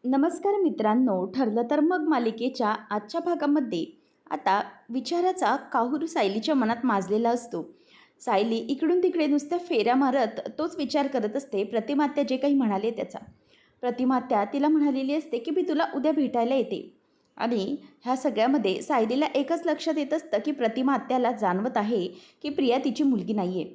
नमस्कार मित्रांनो, ठरलं तर मग मालिकेच्या आजच्या भागामध्ये आता विचाराचा काहूर सायलीच्या मनात माजलेला असतो. सायली इकडून तिकडे नुसत्या फेऱ्या मारत तोच विचार करत असते प्रतिमात्या जे काही म्हणाले त्याचा. प्रतिमात्या तिला म्हणालेली असते की मी तुला उद्या भेटायला येते. आणि ह्या सगळ्यामध्ये सायलीला एकच लक्षात येत असतं की प्रतिमात्याला जाणवत आहे की प्रिया तिची मुलगी नाही आहे.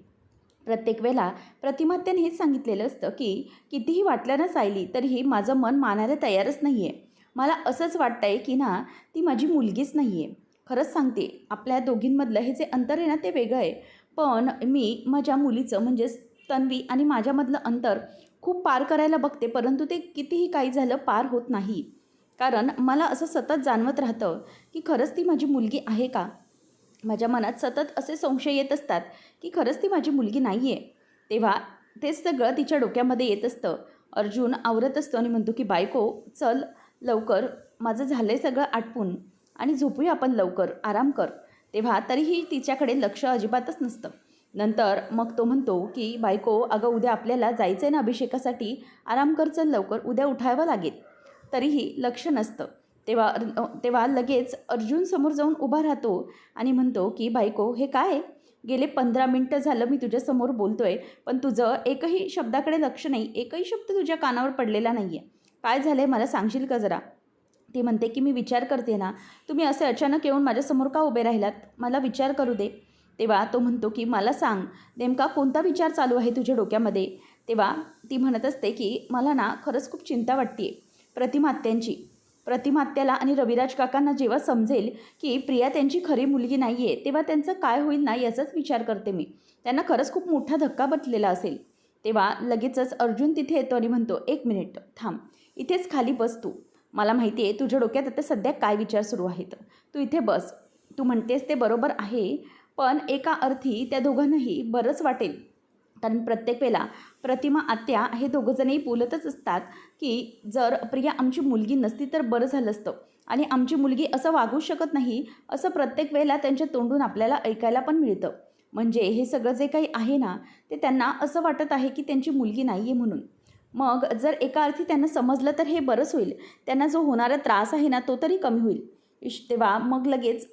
प्रत्येक वेळेला प्रतिमात्याने हेच सांगितलेलं असतं की कितीही वाटलं ना सायली तरीही माझं मन मानायला तयारच नाही आहे. मला असंच वाटतं आहे की ना ती माझी मुलगीच नाही आहे. खरंच सांगते, आपल्या दोघींमधलं हे जे अंतर आहे ना ते वेगळं आहे. पण मी माझ्या मुलीचं म्हणजेच तन्वी आणि माझ्यामधलं अंतर खूप पार करायला बघते, परंतु ते कितीही काही झालं पार होत नाही. कारण मला असं सतत जाणवत राहतं की खरंच ती माझी मुलगी आहे का. माझ्या मनात सतत असे संशय येत असतात की खरंच ती माझी मुलगी नाही आहे. तेव्हा तेच सगळं तिच्या डोक्यामध्ये येत असतं. अर्जुन आवरत असतो आणि म्हणतो की बायको, चल लवकर, माझं झालं आहे सगळं आटपून आणि झोपूया आपण लवकर, आराम कर. तेव्हा तरीही तिच्याकडे लक्ष अजिबातच नसतं. नंतर मग तो म्हणतो की बायको, अगं उद्या आपल्याला जायचं आहे ना अभिषेकासाठी, आराम कर, चल लवकर, उद्या उठावं लागेल. तरीही लक्ष नसतं. तेव्हा लगेच अर्जुन समोर जाऊन उभा राहतो आणि म्हणतो की बायको, हे काय? गेले 15 मिनटं झालं मी तुझ्यासमोर बोलतो आहे, पण तुझं एकही शब्दाकडे लक्ष नाही, एकही शब्द तुझ्या कानावर पडलेला नाही आहे. काय झालं आहे मला सांगशील का जरा? ती म्हणते की मी विचार करते ना, तुम्ही असे अचानक येऊन माझ्यासमोर का उभे राहिलात? मला विचार करू दे. तेव्हा तो म्हणतो की मला सांग, नेमका कोणता विचार चालू आहे तुझ्या डोक्यामध्ये? तेव्हा ती म्हणत असते की मला ना खरंच खूप चिंता वाटते आहे प्रतिमात्यांची. प्रतिमात्याला आणि रविराज काकांना जेव्हा समजेल की प्रिया त्यांची खरी मुलगी नाही आहे, तेव्हा त्यांचं काय होईल ना याचाच विचार करते मी. त्यांना खरंच खूप मोठा धक्का बसलेला असेल. तेव्हा लगेचच अर्जुन तिथे येतो आणि म्हणतो, एक मिनिट थांब, इथेच खाली बस तू. मला माहिती आहे तुझ्या डोक्यात आता सध्या काय विचार सुरू आहेत. तू इथे बस. तू म्हणतेस ते बरोबर आहे, पण एका अर्थी त्या दोघांनाही बरंच वाटेल. कारण प्रत्येक वेळेला प्रतिमा आत्या हे दोघंजणही बोलतच असतात की जर प्रिया आमची मुलगी नसती तर बरं झालं असतं आणि आमची मुलगी असं वागू शकत नाही, असं प्रत्येक वेळेला त्यांच्या तोंडून आपल्याला ऐकायला पण मिळतं. म्हणजे हे सगळं जे काही आहे ना, ते त्यांना असं वाटत आहे की त्यांची मुलगी नाही आहे म्हणून. मग जर एका अर्थी त्यांना समजलं तर हे बरंच होईल. त्यांना जो होणारा त्रास आहे ना तो तरी कमी होईल. तेव्हा मग लगेच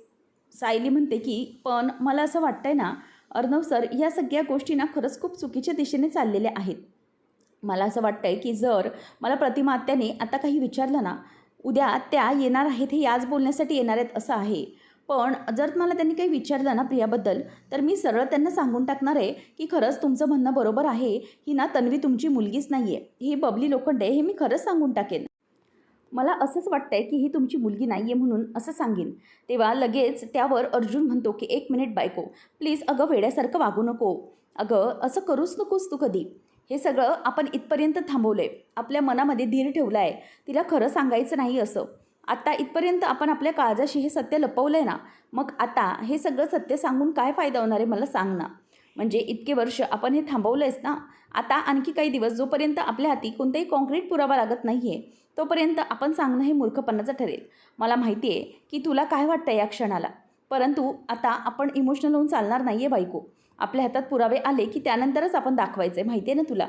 सायली म्हणते की पण मला असं वाटतंय ना अर्णव सर, या सगळ्या गोष्टी ना खरंच खूप चुकीच्या दिशेने चाललेल्या आहेत. मला असं वाटतंय की जर मला प्रतिमा आत्याने आता काही विचारलं ना, उद्या त्या येणार आहेत, हे याच बोलण्यासाठी येणार आहेत असं आहे. पण जर मला त्यांनी काही विचारलं ना प्रियाबद्दल, तर मी सरळ त्यांना सांगून टाकणार आहे की खरंच तुमचं म्हणणं बरोबर आहे, ही ना तन्वी तुमची मुलगीच नाही आहे, ही बबली लोखंडे, हे मी खरंच सांगून टाकेन. मला असंच वाटतंय की ही तुमची मुलगी नाही आहे म्हणून असं सांगेन. तेव्हा लगेच त्यावर अर्जुन म्हणतो की एक मिनिट बायको, प्लीज अगं वेड्यासारखं वागू नको. अगं असं करूच नकोस तू कधी. हे सगळं आपण इथपर्यंत थांबवलं आहे, आपल्या मनामध्ये धीर ठेवला आहे, तिला खरं सांगायचं नाही असं. आता इथपर्यंत आपण आपल्या काळजाशी हे सत्य लपवलं आहे ना, मग आता हे सगळं सत्य सांगून काय फायदा होणार आहे मला सांग ना. म्हणजे इतके वर्ष आपण हे थांबवलं आहेस ना, आता आणखी काही दिवस जोपर्यंत आपल्या हाती कोणताही कॉन्क्रीट पुरावा लागत नाही आहे, तोपर्यंत आपण सांगणं हे मूर्खपणाचं ठरेल. मला माहिती आहे की तुला काय वाटतं या क्षणाला, परंतु आता आपण इमोशनल होऊन चालणार नाही आहे बायको. आपल्या हातात पुरावे आले की त्यानंतरच आपण दाखवायचे, माहिती आहे ना तुला.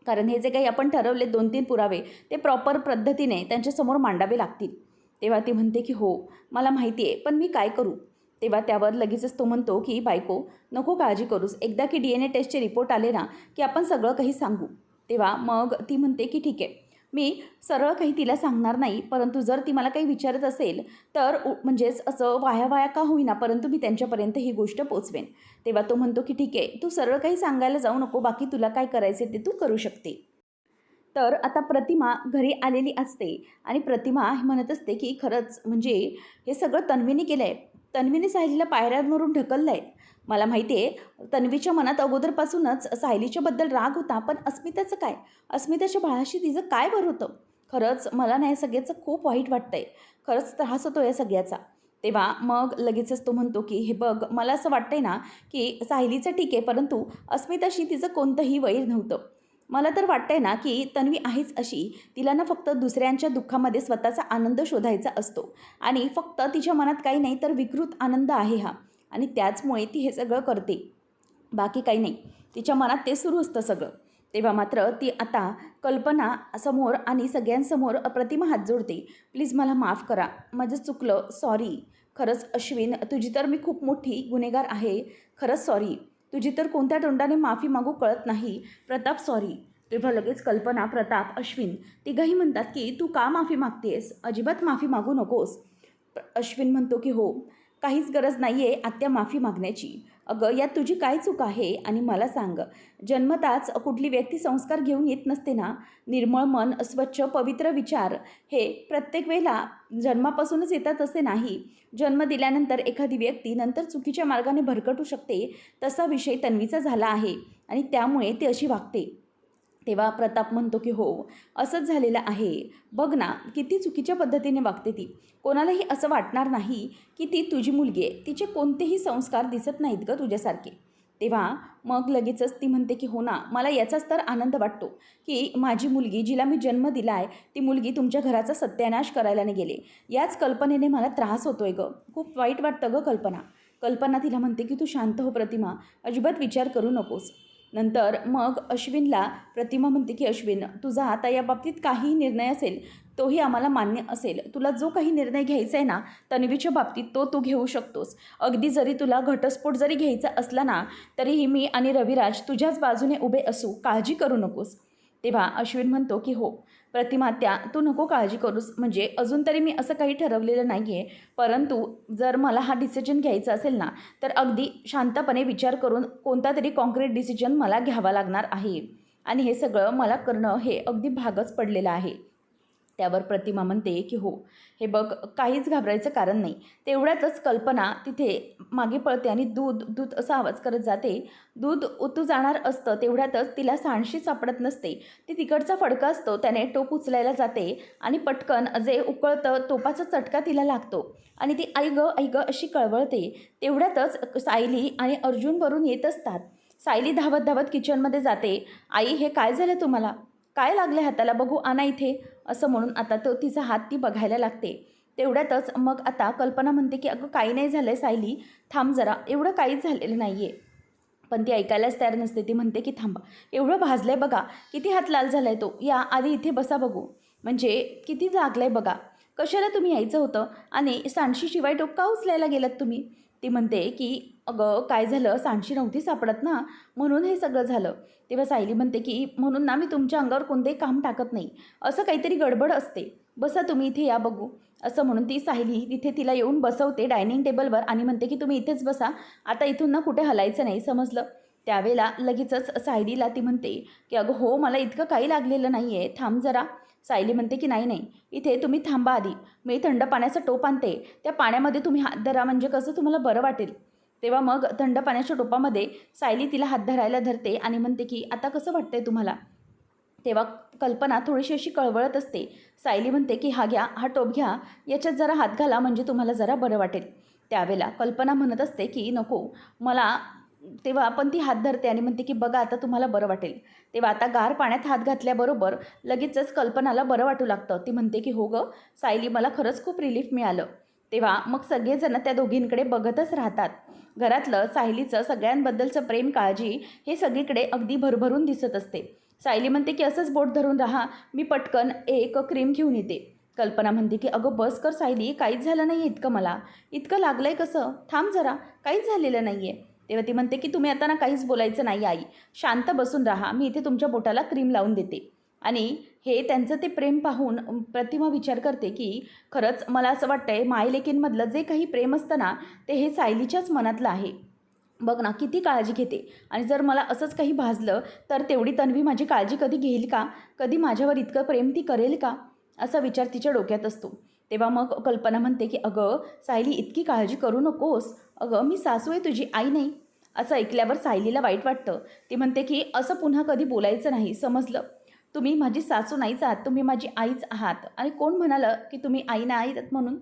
कारण हे जे काही आपण ठरवले 2-3 पुरावे, ते प्रॉपर पद्धतीने त्यांच्यासमोर मांडावे लागतील. तेव्हा ती म्हणते की हो मला माहिती आहे, पण मी काय करू. तेव्हा त्यावर लगेचच तो म्हणतो की बायको, नको काळजी करूस, एकदा की DNA टेस्टचे रिपोर्ट आले ना की आपण सगळं काही सांगू. तेव्हा मग ती म्हणते की ठीक आहे, मी सरळ काही तिला सांगणार नाही, परंतु जर ती मला काही विचारत असेल तर म्हणजेच असं वाया वाया का होईना, परंतु मी त्यांच्यापर्यंत ही गोष्ट पोचवेन. तेव्हा तो म्हणतो की ठीक आहे, तू सरळ काही सांगायला जाऊ नको, बाकी तुला काय करायचे ते तू करू शकते. तर आता प्रतिमा घरी आलेली असते आणि प्रतिमा म्हणत असते की खरंच म्हणजे हे सगळं तन्वीने केलं आहे. तन्वीने सायलीला पायऱ्यांवरून ढकललं आहे. मला माहिती आहे तन्वीच्या मनात अगोदरपासूनच सायलीच्याबद्दल राग होता, पण अस्मिताचं काय? अस्मिताच्या बाळाशी तिचं काय बरं होतं? खरंच मला ना या सगळ्याचं खूप वाईट वाटतं आहे. खरंच त्रास होतो या सगळ्याचा. तेव्हा मग लगेचच तो म्हणतो की हे बघ, मला असं वाटतंय ना की सायलीचं ठीक आहे, परंतु अस्मिताशी तिचं कोणतंही वैर नव्हतं. मला तर वाटतंय ना की तन्वी आहेच अशी, तिला ना फक्त दुसऱ्यांच्या दुःखामध्ये स्वतःचा आनंद शोधायचा असतो आणि फक्त तिच्या मनात काही नाही तर विकृत आनंद आहे हा, आणि त्याचमुळे ती हे सगळं करते, बाकी काही नाही. तिच्या मनात ते सुरू असतं सगळं. तेव्हा मात्र ती आता कल्पना समोर आणि सगळ्यांसमोर प्रतिमा हात जोडते. "प्लीज मला माफ करा. माझं चुकलं. सॉरी. खरंच अश्विन, तुझी तर मी खूप मोठी गुन्हेगार आहे. खरंच सॉरी. तुझी तर कोणत्या तोंडाने माफी मागू कळत नाही. प्रताप सॉरी." तेव्हा लगेच कल्पना, प्रताप, अश्विन तिघंही म्हणतात की "तू का माफी मागतेस? अजिबात माफी मागू नकोस." अश्विन म्हणतो की "हो, काहीच गरज नाही आहे आत्या माफी मागण्याची. अगं, यात तुझी काय चूक आहे? आणि मला सांग, जन्मताच कुठली व्यक्ती संस्कार घेऊन येत नसते ना? निर्मळ मन, स्वच्छ पवित्र विचार हे प्रत्येक वेळेला जन्मापासूनच येतात असे नाही. जन्म दिल्यानंतर एखादी व्यक्ती नंतर चुकीच्या मार्गाने भरकटू शकते. तसा विषय तन्वीचा झाला आहे आणि त्यामुळे ती अशी वागते." तेव्हा प्रताप म्हणतो की "हो, असंच झालेलं आहे. बघ ना, किती चुकीच्या पद्धतीने वागते ती. कोणालाही असं वाटणार नाही की ती तुझी मुलगी आहे. तिचे कोणतेही संस्कार दिसत नाहीत गं तुझ्यासारखे." तेव्हा मग लगेचच ती म्हणते की "हो ना, मला याचाच तर आनंद वाटतो की माझी मुलगी, जिला मी जन्म दिला आहे, ती मुलगी तुमच्या घराचा सत्यानाश करायला नाही गेले. याच कल्पनेने मला त्रास होतोय गं. खूप वाईट वाटतं गं कल्पना." कल्पना तिला म्हणते की "तू शांत हो प्रतिमा. अजिबात विचार करू नकोस." नंतर मग अश्विनला प्रतिमा म्हणते की "अश्विन, तुझा आता या बाबतीत काहीही निर्णय असेल, तोही आम्हाला मान्य असेल. तुला जो काही निर्णय घ्यायचा आहे ना तन्वीच्या बाबतीत, तो तू घेऊ शकतोस. अगदी जरी तुला घटस्फोट जरी घ्यायचा असला ना, तरीही मी आणि रविराज तुझ्याच बाजूने उभे असू. काळजी करू नकोस." तेव्हा अश्विन म्हणतो की "हो प्रतिमा, तू नको काळजी करूस. म्हणजे अजून तरी मी असं काही ठरवलेलं नाही आहे. परंतु जर मला हा डिसिजन घ्यायचा असेल ना, तर अगदी शांतपणे विचार करून कोणता तरी कॉन्क्रीट डिसिजन मला घ्यावा लागणार आहे. आणि हे सगळं मला करणं हे अगदी भागच पडलेलं आहे." त्यावर प्रतिमा म्हणते की "हो, हे बघ, काहीच घाबरायचं कारण नाही." तेवढ्यातच कल्पना तिथे मागे पळते आणि दूध दूध असा आवाज करत जाते. दूध ओतू जाणार असतं तेवढ्यातच तिला सांडशी सापडत नसते. ती तिकडचा फडका असतो त्याने टोप उचलायला जाते आणि पटकन जे उकळतं टोपाचा चटका तिला लागतो आणि ती "आई गं, आई गं" अशी कळवळते. तेवढ्यातच सायली आणि अर्जुन वरून येत असतात. सायली धावत धावत किचनमध्ये जाते. "आई, हे काय झालं तुम्हाला? काय लागले हाताला? बघू, आणा इथे." असं म्हणून आता तो तिचा हात ती बघायला लागते. तेवढ्यातच मग आता कल्पना म्हणते की "अगं, काही नाही झालं आहे सायली, थांब जरा. एवढं काहीच झालेलं नाही आहे." पण ती ऐकायलाच तयार नसते. ती म्हणते की "थांबा, एवढं भाजलं आहे बघा. किती हात लाल झाला आहे तो. या आधी इथे बसा बघू. म्हणजे किती लागलं आहे बघा. कशाला तुम्ही यायचं होतं आणि सांडशीशिवाय टोप का उचलायला गेलात तुम्ही?" ती म्हणते की "अगं, काय झालं, सांडशी नव्हती सापडत ना, म्हणून हे सगळं झालं." तेव्हा सायली म्हणते की "म्हणून ना मी तुमच्या अंगावर कोणतेही काम टाकत नाही. असं काहीतरी गडबड असते. बसा तुम्ही इथे, या बघू." असं म्हणून ती सायली तिथे तिला येऊन बसवते डायनिंग टेबलवर आणि म्हणते की "तुम्ही इथेच बसा. आता इथून ना कुठे हलायचं नाही, समजलं?" त्यावेळेला लगेचच सायलीला ती म्हणते की "अगं हो, मला इतकं काही लागलेलं नाही आहे. थांब जरा." सायली म्हणते की "नाही नाही, इथे तुम्ही थांबा आधी. मी थंड पाण्याचा टोप आणते. त्या पाण्यामध्ये तुम्ही हात धरा, म्हणजे कसं तुम्हाला बरं वाटेल." तेव्हा मग थंड पाण्याच्या टोपामध्ये सायली तिला हात धरायला धरते आणि म्हणते की "आता कसं वाटतंय तुम्हाला?" तेव्हा कल्पना थोडीशी अशी कळवळत असते. सायली म्हणते की "हा घ्या, हा टोप घ्या. याच्यात जरा हात घाला, म्हणजे तुम्हाला जरा बरं वाटेल." त्यावेळेला कल्पना म्हणत असते की "नको मला." तेव्हा आपण ती हात धरते आणि म्हणते की "बघा, आता तुम्हाला बरं वाटेल." तेव्हा आता गार पाण्यात हात घातल्याबरोबर लगेचच कल्पनाला बरं वाटू लागतं. ती म्हणते की "हो गं सायली, मला खरंच खूप रिलीफ मिळालं." तेव्हा मग सगळेजण त्या दोघींकडे बघतच राहतात. घरातलं सायलीचं सगळ्यांबद्दलचं प्रेम, काळजी हे सगळीकडे अगदी भरभरून दिसत असते. सायली म्हणते की "असंच बोट धरून राहा, मी पटकन एक क्रीम घेऊन येते." कल्पना म्हणते की "अगं बस कर सायली, काहीच झालं नाही इतकं मला. इतकं लागलं आहे कसं? थांब जरा, काहीच झालेलं नाही आहे." तेव्हा ती म्हणते की "तुम्ही आता ना काहीच बोलायचं नाही आई. शांत बसून राहा, मी इथे तुमच्या बोटाला क्रीम लावून देते." आणि हे त्यांचं ते प्रेम पाहून प्रतिमा विचार करते की खरंच मला असं वाटतंय मायलेकींमधलं जे काही प्रेम असतं ना, ते हे सायलीच्याच मनातलं आहे. बघ ना, किती काळजी घेते. आणि जर मला असंच काही भाजलं तर तेवढी तन्वी माझी काळजी कधी घेईल का? कधी माझ्यावर इतकं प्रेम ती करेल का? असा विचार तिच्या डोक्यात असतो. तेव्हा मग कल्पना म्हणते की "अगं सायली, इतकी काळजी करू नकोस. अगं, मी सासू आहे तुझी, आई नाही." असं ऐकल्यावर सायलीला वाईट वाटतं. ती म्हणते की "असं पुन्हा कधी बोलायचं नाही, समजलं? तुम्ही माझी सासू नाहीच आहात, तुम्ही माझी आईच आहात. आणि कोण म्हणालं की तुम्ही आई नाही आहात म्हणून?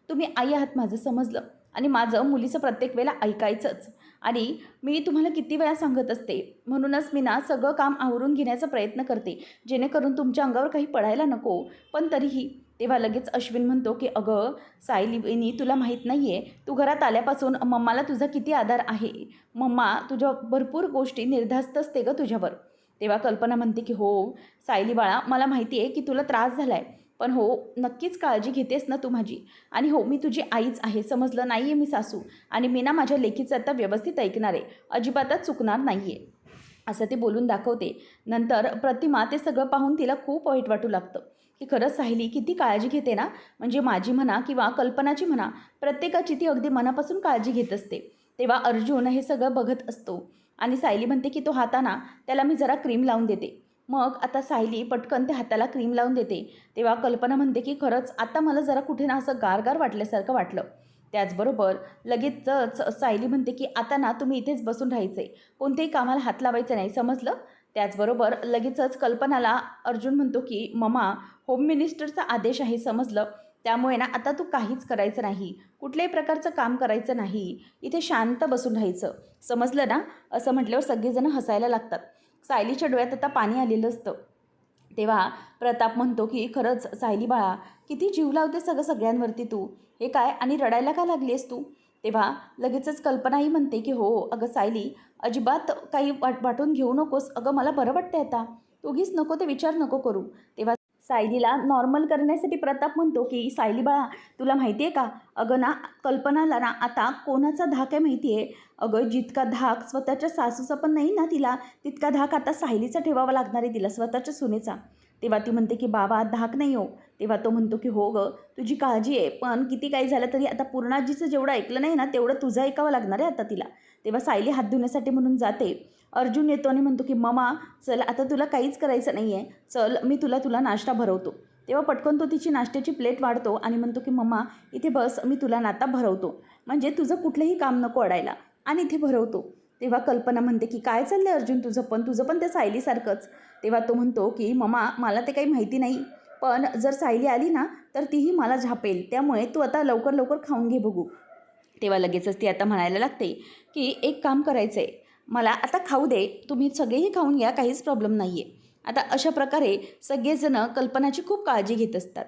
तुम्ही आई आहात माझं, समजलं? आणि माझं मुलीचं प्रत्येक वेळेला ऐकायचंच. आणि मी तुम्हाला किती वेळा सांगत असते, म्हणूनच मी ना सगळं काम आवरून घेण्याचा प्रयत्न करते, जेणेकरून तुमच्या अंगावर काही पडायला नको. पण तरीही." तेव्हा लगेच अश्विन म्हणतो की "अगं सायली वहिनी, तुला माहीत नाही आहे, तू घरात आल्यापासून मम्माला तुझा किती आधार आहे. मम्मा तुझ्या भरपूर गोष्टी निर्धास्त असते गं तुझ्यावर." तेव्हा कल्पना म्हणते की हो सायली बाळा, मला माहिती आहे की तुला त्रास झाला आहे, पण हो नक्कीच काळजी घेतेस ना तू माझी. आणि हो मी तुझी आईच आहे, समजलं नाही आहे मी सासू. आणि मी ना माझ्या लेकीचं आता व्यवस्थित ऐकणार आहे, अजिबातच चुकणार नाही आहे, असं ते बोलून दाखवते. नंतर प्रतिमा ते सगळं पाहून तिला खूप वाईट वाटू लागतं की खरंच सायली किती काळजी घेते ना, म्हणजे माझी म्हणा किंवा कल्पनाची म्हणा, प्रत्येकाची ती अगदी मनापासून काळजी घेत असते. तेव्हा अर्जुन हे सगळं बघत असतो आणि सायली म्हणते की तो हाताना त्याला मी जरा क्रीम लावून देते. मग आता सायली पटकन त्या हाताला क्रीम लावून देते. तेव्हा कल्पना म्हणते की खरंच आता मला जरा कुठे ना असं गारगार वाटल्यासारखं वाटलं. त्याचबरोबर लगेचच सायली म्हणते की आता ना तुम्ही इथेच बसून राहायचं आहे, कोणत्याही कामाला हात लावायचं नाही, समजलं. त्याचबरोबर लगेचच कल्पनाला अर्जुन म्हणतो की ममा, होम मिनिस्टरचा आदेश आहे, समजलं. त्यामुळे ना आता तू काहीच करायचं नाही, कुठल्याही प्रकारचं काम करायचं नाही, इथे शांत बसून राहायचं, समजलं ना. असं म्हटल्यावर सगळेजण हसायला लागतात. सायलीच्या डोळ्यात आता पाणी आलेलं असतं. तेव्हा प्रताप म्हणतो की खरंच सायली बाळा, किती जीव लावते सगळ्यांवरती तू, हे काय आणि रडायला का लागली आहेस तू. तेव्हा लगेचच कल्पनाही म्हणते की हो अगं सायली, अजिबात काही वाटून घेऊ नकोस, अगं मला बरं वाटतंय आता, तू उगीच नको ते विचार नको करू. तेव्हा सायलीला नॉर्मल करण्यासाठी प्रताप म्हणतो की सायली बाळा, तुला माहिती आहे का, अगं ना कल्पनाला ना आता कोणाचा धाक आहे माहिती आहे. अगं जितका धाक स्वतःच्या सासूचा पण नाही ना तिला, तितका धाक आता सायलीचा ठेवावा लागणार आहे तिला, स्वतःच्या सुनेचा. तेव्हा ती म्हणते की बाबा धाक नाही हो. तेव्हा तो म्हणतो की हो गं तुझी काळजी आहे, पण किती काही झालं तरी आता पूर्णाजीचं जेवढं ऐकलं नाही ना तेवढं तुझं ऐकावं लागणार आहे आता तिला. तेव्हा सायली हात धुण्यासाठी म्हणून जाते. अर्जुन येतो आणि म्हणतो की ममा चल आता तुला काहीच करायचं नाही आहे, चल मी तुला नाश्ता भरवतो. तेव्हा पटकन तो तिची नाश्त्याची प्लेट वाढतो आणि म्हणतो की मम्मा इथे बस, मी तुला नाता भरवतो, म्हणजे तुझं कुठलंही काम नको अडायला, आणि इथे भरवतो. तेव्हा कल्पना म्हणते की काय चाललं आहे अर्जुन तुझं पण त्या सायलीसारखंच. तेव्हा तो म्हणतो की मम्मा मला ते काही माहिती नाही, पण जर सायली आली ना तर तीही मला झापेल, त्यामुळे तू आता लवकर लवकर खाऊन घे बघू. तेव्हा लगेचच ती आता म्हणायला लागते की एक काम करायचं आहे, मला आता खाऊ दे, तुम्ही सगळेही खाऊन घ्या, काहीच प्रॉब्लेम नाही आहे. आता अशा प्रकारे सगळेजणं कल्पनाची खूप काळजी घेत असतात.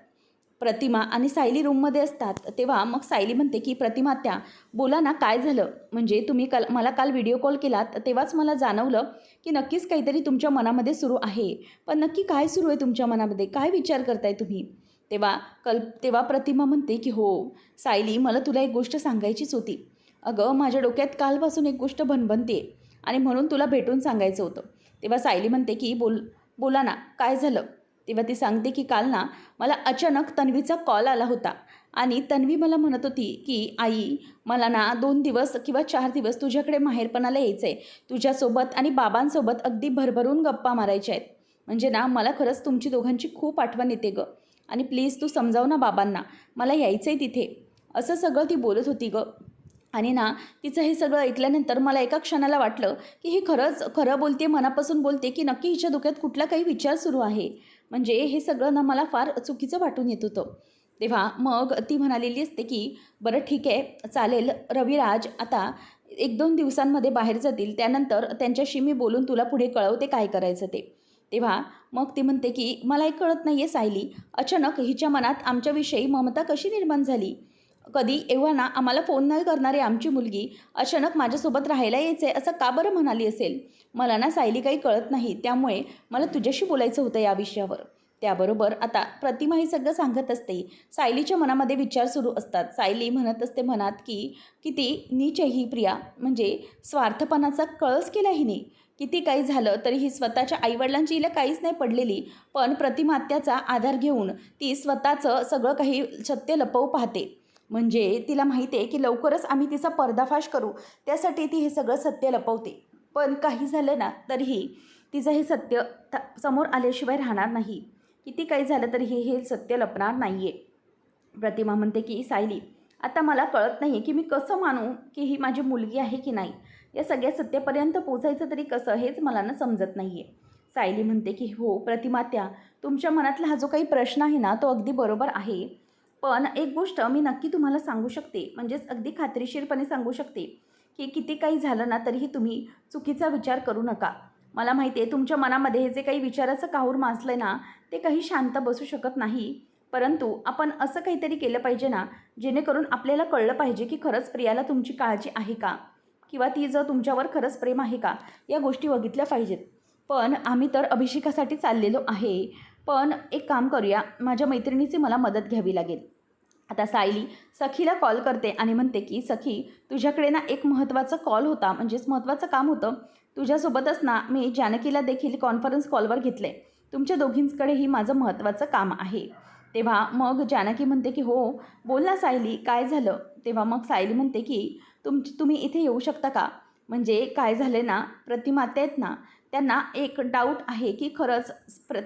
प्रतिमा आणि सायली रूममध्ये असतात. तेव्हा मग सायली म्हणते की प्रतिमा त्या बोला ना काय झालं, म्हणजे तुम्ही मला काल व्हिडिओ कॉल केलात तेव्हाच मला जाणवलं की नक्कीच काहीतरी तुमच्या मनामध्ये सुरू आहे, पण नक्की काय सुरू आहे तुमच्या मनामध्ये, काय विचार करताय तुम्ही. तेव्हा प्रतिमा म्हणते की हो सायली, मला तुला एक गोष्ट सांगायचीच होती. अगं माझ्या डोक्यात कालपासून एक गोष्ट भणभणते आणि म्हणून तुला भेटून सांगायचं होतं. तेव्हा सायली म्हणते की बोला ना काय झालं. तेव्हा ती सांगते की काल ना मला अचानक तन्वीचा कॉल आला होता आणि तन्वी मला म्हणत होती की आई, मला ना 2 दिवस किंवा 4 दिवस तुझ्याकडे माहेरपणाला यायचं आहे, तुझ्यासोबत आणि बाबांसोबत अगदी भरभरून गप्पा मारायच्या आहेत. म्हणजे ना मला खरंच तुमची दोघांची खूप आठवण येते गं, आणि प्लीज तू समजाव ना बाबांना, मला यायचं आहे तिथे. असं सगळं ती बोलत होती गं. आणि ना तिचं हे सगळं ऐकल्यानंतर मला एका क्षणाला वाटलं की ही खरंच खरं बोलते, मनापासून बोलते, की नक्की हिच्या डोक्यात कुठला काही विचार सुरू आहे. म्हणजे हे सगळं ना मला फार चुकीचं वाटून येत होतं. तेव्हा मग ती म्हणालेली असते की बरं ठीक आहे चालेल, रविराज आता 1-2 दिवसांमध्ये बाहेर जातील, त्यानंतर त्यांच्याशी मी बोलून तुला पुढे कळवते काय करायचं ते. तेव्हा मग ती म्हणते की मला एक कळत नाही आहे सायली, अचानक हिच्या मनात आमच्याविषयी ममता कशी निर्माण झाली. कधी एव्हा ना आम्हाला फोन न करणारी आमची मुलगी अचानक माझ्यासोबत राहायला यायचं आहे असं का बरं म्हणाली असेल. मला ना सायली काही कळत नाही, त्यामुळे मला तुझ्याशी बोलायचं होतं या विषयावर. त्याबरोबर आता प्रतिमा हे सगळं सांगत असते. सायलीच्या मनामध्ये विचार सुरू असतात. सायली म्हणत असते मनात की किती नीच आहे ही प्रिया, म्हणजे स्वार्थपणाचा कळस केला हिने. किती काही झालं तरी ही स्वतःच्या आईवडिलांची हिला काहीच नाही पडलेली, पण प्रतिमात्याचा आधार घेऊन ती स्वतःचं सगळं काही सत्य लपवू पाहते. म्हणजे तिला माहिती आहे की लवकरच आम्ही तिचा पर्दाफाश करू, त्यासाठी ती हे सगळं सत्य लपवते. पण काही झालं ना तरीही तिचं हे सत्य समोर आल्याशिवाय राहणार नाही. किती काही झालं तरी हे सत्य लपणार नाही आहे. प्रतिमा म्हणते की सायली, आता मला कळत नाही की मी कसं मानू की ही माझी मुलगी आहे की नाही. या सगळ्या सत्यापर्यंत पोचायचं तरी कसं, हेच मला ना समजत नाही आहे. सायली म्हणते की हो प्रतिमात्या, तुमच्या मनातला हा जो काही प्रश्न आहे ना तो अगदी बरोबर आहे. पण एक गोष्ट मी नक्की तुम्हाला सांगू शकते, म्हणजेच अगदी खात्रीशीरपणे सांगू शकते की किती काही झालं ना तरीही तुम्ही चुकीचा विचार करू नका. मला माहिती आहे तुमच्या मनामध्ये हे जे काही विचाराचं काहूर माजलं आहे ना ते काही शांत बसू शकत नाही, परंतु आपण असं काहीतरी केलं पाहिजे ना जेणेकरून आपल्याला कळलं पाहिजे की खरंच प्रियाला तुमची काळजी आहे का, किंवा ती जर तुमच्यावर खरंच प्रेम आहे का, या गोष्टी बघितल्या पाहिजेत. पण आम्ही तर अभिषेकासाठी चाललेलो आहे. पण एक काम करूया, माझ्या मैत्रिणीची मला मदत घ्यावी लागेल. आता सायली सखीला कॉल करते आणि म्हणते की सखी, तुझ्याकडे ना एक महत्त्वाचा कॉल होता, म्हणजेच महत्त्वाचं काम होतं. तुझ्यासोबतच ना मी जानकीला देखील कॉन्फरन्स कॉलवर घेतले. तुमच्या दोघींकडेही माझं महत्त्वाचं काम आहे. तेव्हा मग जानकी म्हणते की हो, बोल ना सायली, काय झालं? तेव्हा मग सायली म्हणते की तुम्ही इथे येऊ शकता का? म्हणजे काय झालं ना, प्रतिमात्या आहेत ना, त्यांना एक डाऊट आहे की खरंच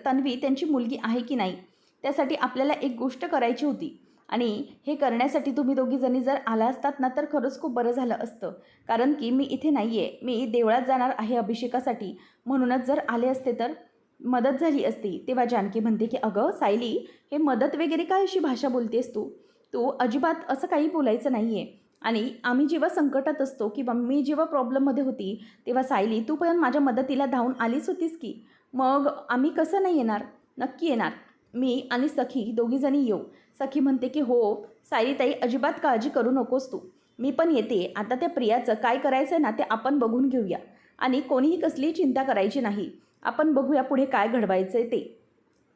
तन्वी त्यांची मुलगी आहे की नाही. त्यासाठी आपल्याला एक गोष्ट करायची होती आणि हे करण्यासाठी तुम्ही दोघीजणी जर आला असतात ना, तर खरंच खूप बरं झालं असतं. कारण की मी इथे नाही आहे, मी देवळात जाणार आहे अभिषेकासाठी. म्हणूनच जर आले असते तर मदत झाली असती. तेव्हा जानकी म्हणते की अगं सायली, हे मदत वगैरे काय अशी भाषा बोलतेस तू? तू अजिबात असं काही बोलायचं नाही आहे. आणि आम्ही जेव्हा संकटात असतो किंवा मी जेव्हा प्रॉब्लेममध्ये होती, तेव्हा सायली तू पण माझ्या मदतीला धावून आलीच होतीस की. मग आम्ही कसं नाही येणार? नक्की येणार. मी आणि सखी दोघीजणी येऊ. सखी म्हणते की हो सायलीताई, अजिबात काळजी करू नकोस तू. मी पण येते. आता त्या प्रियाचं काय करायचं आहे ना, ते आपण बघून घेऊया. आणि कोणीही कसलीही चिंता करायची नाही. आपण बघूया पुढे काय घडवायचं आहे ते.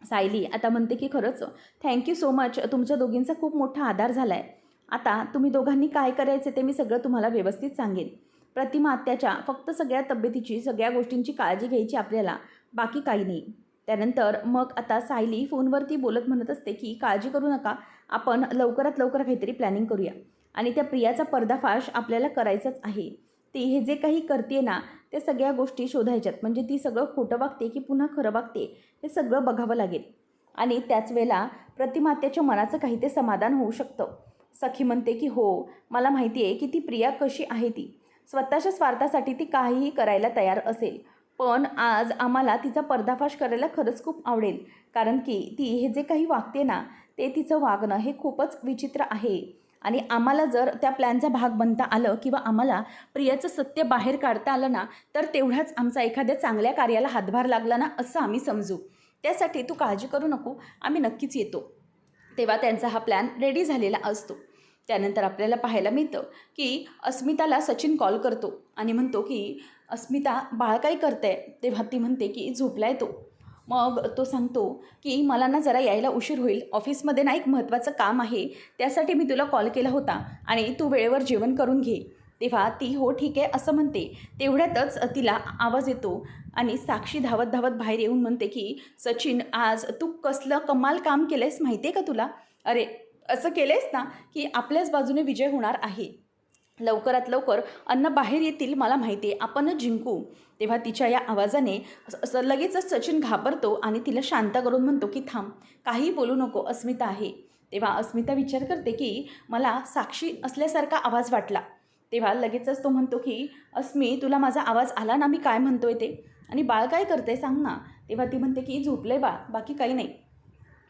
सायली आता म्हणते की खरंच थँक्यू सो मच, तुमच्या दोघींचा खूप मोठा आधार झाला आहे. आता तुम्ही दोघांनी काय करायचे ते मी सगळं तुम्हाला व्यवस्थित सांगेन. प्रतिमा आत्याच्या फक्त सगळ्या तब्येतीची, सगळ्या गोष्टींची काळजी घ्यायची आपल्याला, बाकी काही नाही. त्यानंतर मग आता सायली फोनवरती बोलत म्हणत असते की काळजी करू नका, आपण लवकरात लवकर काहीतरी प्लॅनिंग करूया. आणि त्या प्रियाचा पर्दाफाश आपल्याला करायचाच आहे. ती हे जे काही करते ना, त्या सगळ्या गोष्टी शोधायच्यात. म्हणजे ती सगळं खोटं वागते की पुन्हा खरं वागते, हे सगळं बघावं लागेल. आणि त्याच वेळेला प्रतिमात्याच्या मनाचं काही ते समाधान होऊ शकतं. सखी म्हणते की हो, मला माहिती आहे की ती प्रिया कशी आहे. ती स्वतःच्या स्वार्थासाठी ती काहीही करायला तयार असेल. पण आज आम्हाला तिचा पर्दाफाश करायला खरंच खूप आवडेल. कारण की ती हे जे काही वागते ना, ते तिचं वागणं हे खूपच विचित्र आहे. आणि आम्हाला जर त्या प्लॅनचा भाग बनता आलं किंवा आम्हाला प्रियाचं सत्य बाहेर काढता आलं ना, तर तेवढाच आमचा एखाद्या चांगल्या कार्याला हातभार लागला ना, असं आम्ही समजू. त्यासाठी तू काळजी करू नको, आम्ही नक्कीच येतो. तेव्हा त्यांचा हा प्लॅन रेडी झालेला असतो. त्यानंतर आपल्याला पाहायला मिळतं की अस्मिताला सचिन कॉल करतो आणि म्हणतो की अस्मिता, बाळ काय करते? तेव्हा ती म्हणते की झोपलाय तो. मग तो सांगतो की मला ना जरा यायला उशीर होईल, ऑफिसमध्ये ना एक महत्त्वाचं काम आहे, त्यासाठी मी तुला कॉल केला होता आणि तू वेळेवर जेवण करून घे. तेव्हा ती हो ठीक आहे असं म्हणते. तेवढ्यातच तिला आवाज येतो आणि साक्षी धावत धावत बाहेर येऊन म्हणते की सचिन, आज तू कसलं कमाल काम केलं आहेस माहिती आहे का तुला? अरे, असं केलं आहेस ना की आपल्याच बाजूने विजय होणार आहे. लवकरात लवकर अन्न बाहेर येतील, मला माहिती आहे, आपणच जिंकू. तेव्हा तिच्या या आवाजाने लगेचच सचिन घाबरतो आणि तिला शांत करून म्हणतो की थांब, काही बोलू नको, अस्मिता आहे. तेव्हा अस्मिता विचार करते की मला साक्षी असल्यासारखा आवाज वाटला. तेव्हा लगेचच तो म्हणतो की अस्मी, तुला माझा आवाज आला ना मी काय म्हणतोय ते? आणि बाळ काय करते सांग ना? तेव्हा ती म्हणते की झोपले बाळ, बाकी काही नाही.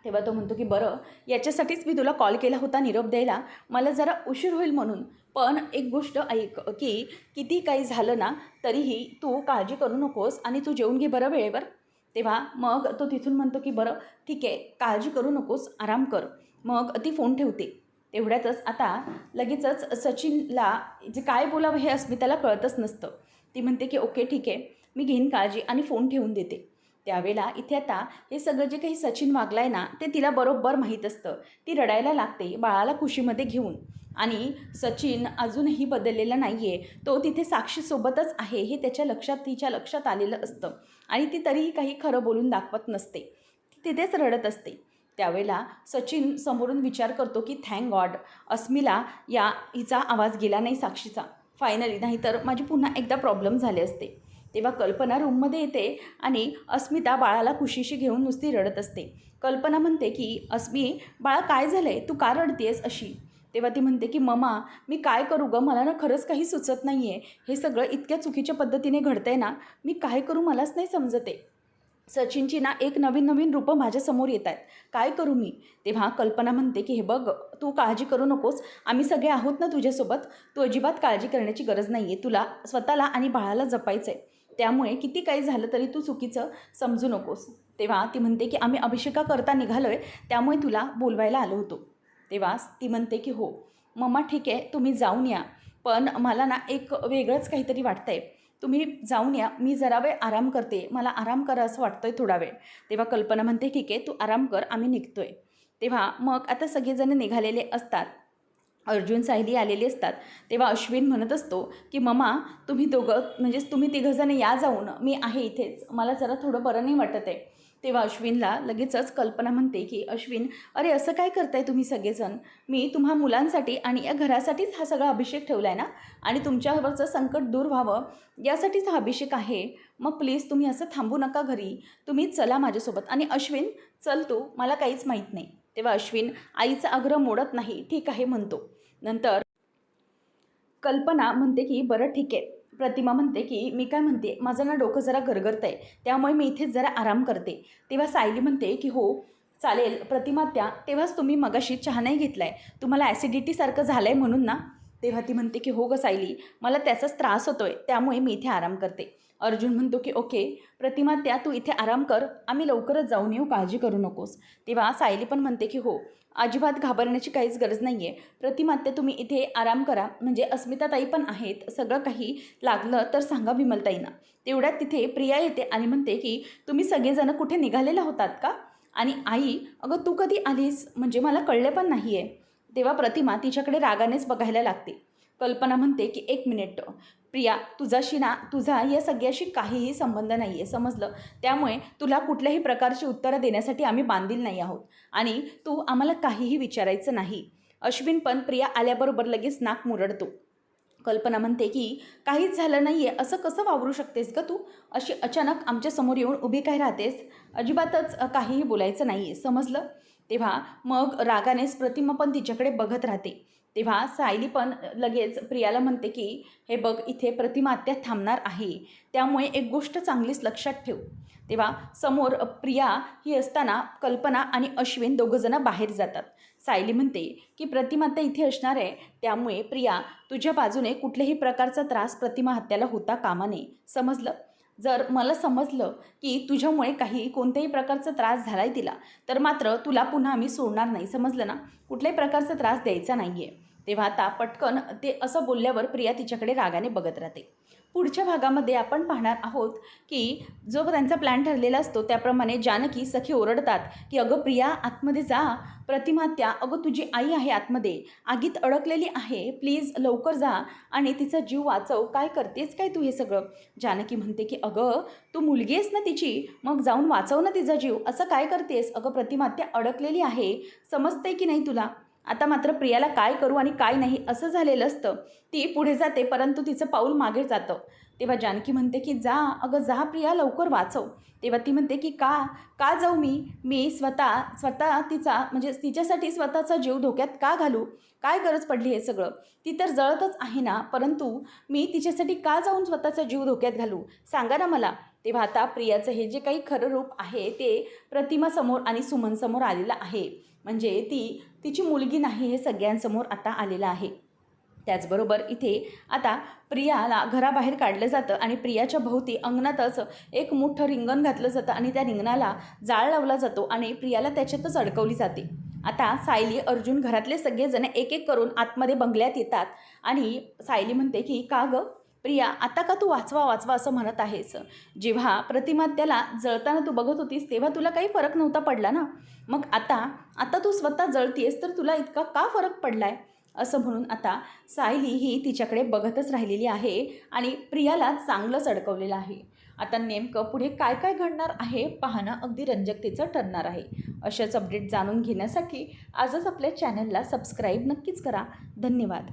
तेव्हा तो म्हणतो की बरं, याच्यासाठीच मी तुला कॉल केला होता निरोप द्यायला, मला जरा उशीर होईल म्हणून. पण एक गोष्ट ऐक की किती काही झालं ना, तरीही तू काळजी करू नकोस आणि तू जेवून घे बरं वेळेवर. तेव्हा मग तो तिथून म्हणतो की बरं ठीक आहे, काळजी करू नकोस, आराम कर. मग ती फोन ठेवते. तेवढ्यातच आता लगेचच सचिनला जे काय बोलावं हे अस्मिताला कळतच नसतं. ती म्हणते की ओके ठीक आहे, मी घेईन काळजी आणि फोन ठेवून देते. त्यावेळेला इथे आता हे सगळं जे काही सचिन वागलाय ना, ते तिला बरोबर माहीत असतं. ती रडायला लागते बाळाला कुशीमध्ये घेऊन. आणि सचिन अजूनही बदललेला नाही आहे, तो तिथे साक्षीसोबतच आहे हे तिच्या लक्षात आलेलं असतं. आणि ती तरीही काही खरं बोलून दाखवत नसते, ती तिथेच रडत असते. त्यावेळेला सचिन समोरून विचार करतो की थँक गॉड, अस्मीला हिचा आवाज गेला नाही साक्षीचा, फायनली, नाहीतर माझी पुन्हा एकदा प्रॉब्लेम झाले असते. तेव्हा कल्पना रूममध्ये येते आणि अस्मिता बाळाला कुशीशी घेऊन नुसती रडत असते. कल्पना म्हणते की अस्मी, बाळा काय झालं आहे, तू का रडतेस अशी? तेव्हा ती म्हणते की ममा, मी काय करू गं, मला ना खरंच काही सुचत नाही आहे. हे सगळं इतक्या चुकीच्या पद्धतीने घडतं आहे ना, मी काय करू मलाच नाही समजत आहे. सचिनची ना एक नवीन नवीन रूपं माझ्यासमोर येत आहेत, काय करू मी? तेव्हा कल्पना म्हणते की हे बघ, तू काळजी करू नकोस, आम्ही सगळे आहोत ना तुझ्यासोबत, तू अजिबात काळजी करण्याची गरज नाही आहे. तुला स्वतःला आणि बाळाला जपायचं आहे, त्यामुळे किती काही झालं तरी तू चुकीचं समजू नकोस. तेव्हा ती म्हणते की आम्ही अभिषेकाकरता निघालो आहे, त्यामुळे तुला बोलवायला आलो होतो. तेव्हा ती म्हणते की हो मम्मा ठीक आहे, तुम्ही जाऊन या, पण मला ना एक वेगळंच काहीतरी वाटतं आहे. तुम्ही जाऊन या, मी जरा वेळ आराम करते, मला आराम करा असं वाटतोय थोडा वेळ. तेव्हा कल्पना म्हणते ठीक आहे, तू आराम कर, आम्ही निघतोय. तेव्हा मग आता सगळेजण निघालेले असतात. अर्जुन सायली आलेली असतात. तेव्हा अश्विन म्हणत असतो की मम्मा, तुम्ही दोघं म्हणजे तुम्ही तिघंजण या जाऊन, मी आहे इथेच, मला जरा थोडं बरं नाही वाटत आहे. तेव्हा अश्विनला लगेचच कल्पना म्हणते की अश्विन, अरे असं काय करताय तुम्ही सगळेजण? मी तुम्हा मुलांसाठी आणि या घरासाठीच हा सगळा अभिषेक ठेवला आहे ना, आणि तुमच्यावरचं संकट दूर व्हावं यासाठीच हा अभिषेक आहे. मग प्लीज तुम्ही असं थांबू नका घरी, तुम्ही चला माझ्यासोबत. आणि अश्विन, चल तू, मला काहीच माहीत नाही. तेव्हा अश्विन आईचा आग्रह मोडत नाही, ठीक आहे म्हणतो. नंतर कल्पना म्हणते की बरं ठीक आहे. प्रतिमा म्हणते की मी काय म्हणते, माझं ना डोकं जरा गरगरतं आहे, त्यामुळे मी इथेच जरा आराम करते. तेव्हा सायली म्हणते की हो चालेल प्रतिमा त्या, तेव्हाच तुम्ही मगाशी चहा नाही घेतला आहे, तुम्हाला ॲसिडिटीसारखं झालं आहे म्हणून ना. तेव्हा ती म्हणते की हो गं सायली, मला त्याचाच त्रास होतो आहे, त्यामुळे मी इथे आराम करते. अर्जुन म्हणतो की ओके प्रतिमा त्या, तू इथे आराम कर, आम्ही लवकरच जाऊन येऊ, काळजी करू नकोस. तेव्हा सायली पण म्हणते की हो, अजिबात घाबरण्याची काहीच गरज नाही आहे. प्रतिमात्या तुम्ही इथे आराम करा, म्हणजे अस्मिताताई पण आहेत, सगळं काही लागलं तर सांगा विमलताईंना. तेवढ्यात तिथे प्रिया येते आणि म्हणते की तुम्ही सगळेजण कुठे निघालेला होतात का? आणि आई, अगं तू कधी आलीस, म्हणजे मला कळले पण नाही आहे. तेव्हा प्रतिमा तिच्याकडे रागानेच बघायला लागते. कल्पना म्हणते की एक मिनिट प्रिया, तुझ्याशी ना, तुझा या सगळ्याशी काहीही संबंध नाही आहे, समजलं? त्यामुळे तुला कुठल्याही प्रकारची उत्तरं देण्यासाठी आम्ही बांधील नाही आहोत, आणि तू आम्हाला काहीही विचारायचं नाही. अश्विन पण प्रिया आल्याबरोबर लगेच नाक मुरडतो. कल्पना म्हणते की काहीच झालं नाही आहे, असं कसं वावरू शकतेस गं तू? अशी अचानक आमच्यासमोर येऊन उभी काय राहतेस? अजिबातच काहीही बोलायचं नाही आहे, समजलं? तेव्हा मग रागानेच प्रतिमा पण तिच्याकडे बघत राहते. तेव्हा सायली पण लगेच प्रियाला म्हणते की हे बघ, इथे प्रतिमा आत्या थांबणार आहे, त्यामुळे एक गोष्ट चांगलीच लक्षात ठेव. तेव्हा समोर प्रिया ही असताना कल्पना आणि अश्विन दोघंजणं बाहेर जातात. सायली म्हणते की प्रतिमा आत्या इथे असणार आहे, त्यामुळे प्रिया तुझ्या बाजूने कुठल्याही प्रकारचा त्रास प्रतिमा हत्याला होता कामा नये, समजलं? जर मला समजलं की तुझ्यामुळे कोणत्याही प्रकारचा त्रास झाला आहे तिला, तर मात्र तुला पुन्हा आम्ही सोडणार नाही, समजलं ना? कुठल्याही प्रकारचा त्रास द्यायचा नाही आहे. तेव्हा आता पटकन ते असं बोलल्यावर प्रिया तिच्याकडे रागाने बघत राहते. पुढच्या भागामध्ये आपण पाहणार आहोत की जो त्यांचा प्लॅन ठरलेला असतो त्याप्रमाणे जानकी सखी ओरडतात की अगं प्रिया, आतमध्ये जा. प्रतिमा त्या, अगं तुझी आई आहे आतमध्ये, आगीत अडकलेली आहे, प्लीज लवकर जा आणि तिचा जीव वाचव. काय करतेस काय तू हे सगळं? जानकी म्हणते की अगं तू मुलगी आहेस ना तिची, मग जाऊन वाचव ना तिचा जीव, असं काय करतेस? अगं प्रतिमा त्या अडकलेली आहे, समजते की नाही तुला? आता मात्र प्रियाला काय करू आणि काय नाही असं झालेलं असतं. ती पुढे जाते परंतु तिचं पाऊल मागे जातं. तेव्हा जानकी म्हणते की जा, अगं जा प्रिया, लवकर वाचव. तेव्हा ती म्हणते की का का जाऊ मी स्वतः तिचा म्हणजे तिच्यासाठी स्वतःचा जीव धोक्यात का घालू? काय गरज पडली हे सगळं? ती तर जळतच आहे ना, परंतु मी तिच्यासाठी का जाऊन स्वतःचा जीव धोक्यात घालू? सांगा ना मला. तेव्हा आता प्रियाचं हे जे काही खरं रूप आहे ते प्रतिमासमोर आणि सुमनसमोर आलेलं आहे. म्हणजे तिची मुलगी नाही हे सगळ्यांसमोर आता आलेलं आहे. त्याचबरोबर इथे आता प्रियाला घराबाहेर काढलं जातं आणि प्रियाच्या भोवती अंगणातच एक मोठं रिंगण घातलं जातं आणि त्या रिंगणाला जाळ लावला जातो आणि प्रियाला त्याच्यातच अडकवली जाते. आता सायली, अर्जुन, घरातले सगळेजण एक एक करून आतमध्ये बंगल्यात येतात आणि सायली म्हणते की का गं प्रिया, आता का तू वाचवा वाचवा असं म्हणत आहेस? जेव्हा प्रतिमा त्याला जळताना तू बघत होतीस तेव्हा तुला काही फरक नव्हता पडला ना, मग आता तू स्वतः जळतीयस तर तुला इतका का फरक पडलाय? असं म्हणून आता सायली ही तिच्याकडे बघतच राहिलेली आहे आणि प्रियाला चांगलंच अडकवलेलं आहे. आता नेमकं पुढे काय काय घडणार आहे पाहणं अगदी रंजकतेचं ठरणार आहे. अशाच अपडेट जाणून घेण्यासाठी आजच आपल्या चॅनलला सबस्क्राईब नक्कीच करा. धन्यवाद.